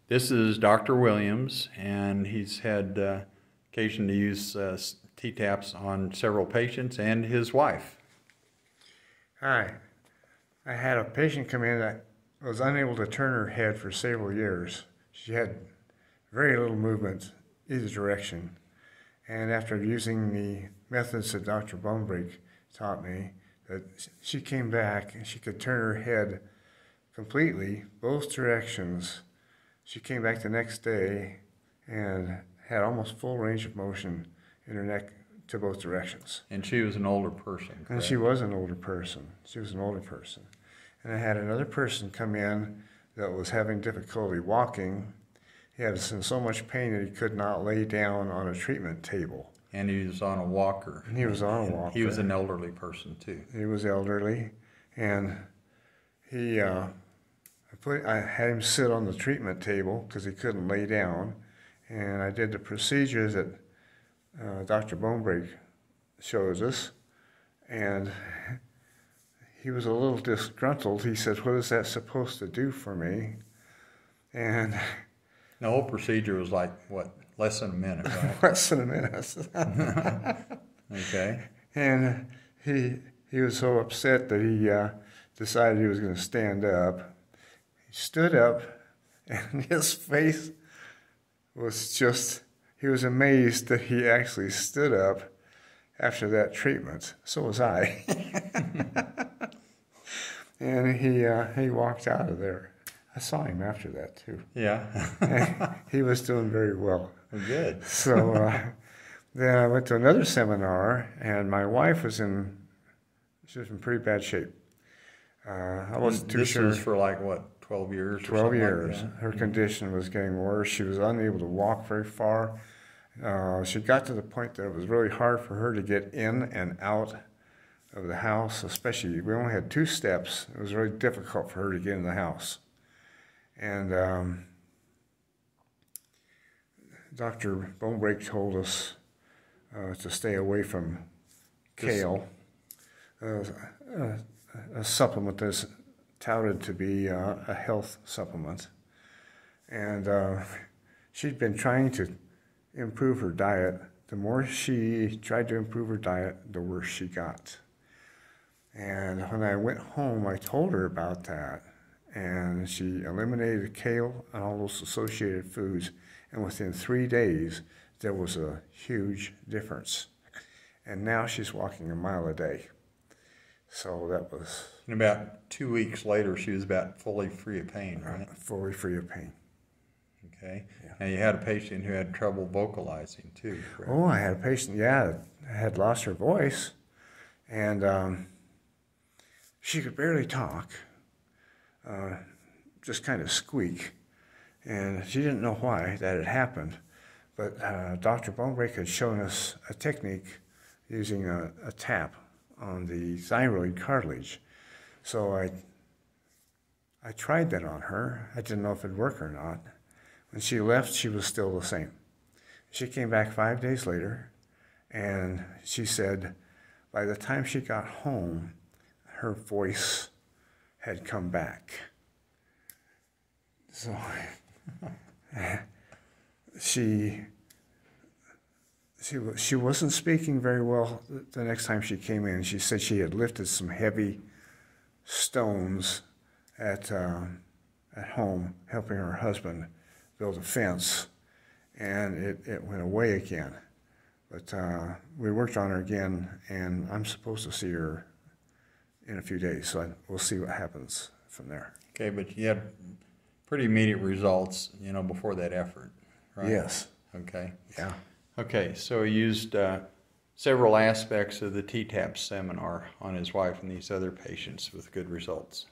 This is Dr. Williams, and he's had occasion to use T-TAPs on several patients and his wife. Hi. I had a patient come in that was unable to turn her head for several years. She had very little movement either direction. And after using the methods that Dr. Bonebrake taught me, that she came back and she could turn her head completely, both directions. She came back the next day and had almost full range of motion in her neck to both directions. And she was an older person, correct? And she was an older person. She was an older person. And I had another person come in that was having difficulty walking. He had so much pain that he could not lay down on a treatment table. And he was on a walker. And he was on a walker. He was an elderly person, too. He was elderly. And he, I had him sit on the treatment table because he couldn't lay down. And I did the procedures that Dr. Bonebrake shows us. And he was a little disgruntled. He said, "What is that supposed to do for me?" And the whole procedure was like, what, less than a minute, right? Less than a minute. Okay. And he was so upset that he decided he was going to stand up. He stood up, and his face was just, he was amazed that he actually stood up after that treatment. So was I. And he walked out of there. I saw him after that, too. Yeah. He was doing very well. Good. So then I went to another seminar, and my wife was in pretty bad shape. I wasn't too sure. This was for like, what, 12 years? 12 years. Like Her condition was getting worse. She was unable to walk very far. She got to the point that it was really hard for her to get in and out of the house, especially, we only had 2 steps. It was very difficult for her to get in the house. And Dr. Bonebrake told us to stay away from kale, a supplement that's touted to be a health supplement. And she'd been trying to improve her diet. The more she tried to improve her diet, the worse she got. And when I went home, I told her about that. And she eliminated kale and all those associated foods. And within 3 days, there was a huge difference. And now she's walking a mile a day. So that was... And about 2 weeks later, she was about fully free of pain, right? Fully free of pain. Okay. Yeah. And you had a patient who had trouble vocalizing, too, correct? Oh, I had a patient, that had lost her voice. And she could barely talk. Just kind of squeak. And she didn't know why that had happened. But Dr. Bonebrake had shown us a technique using a tap on the thyroid cartilage. So I tried that on her. I didn't know if it'd work or not. When she left, she was still the same. She came back 5 days later, and she said by the time she got home, her voice had come back. So she wasn't speaking very well the next time she came in. She said she had lifted some heavy stones at home, helping her husband build a fence, and it went away again. But we worked on her again, and I'm supposed to see her in a few days, so we'll see what happens from there. Okay, but you had pretty immediate results, before that effort, right? Yes. Okay. Yeah. Okay, so he used several aspects of the T-TAP seminar on his wife and these other patients with good results.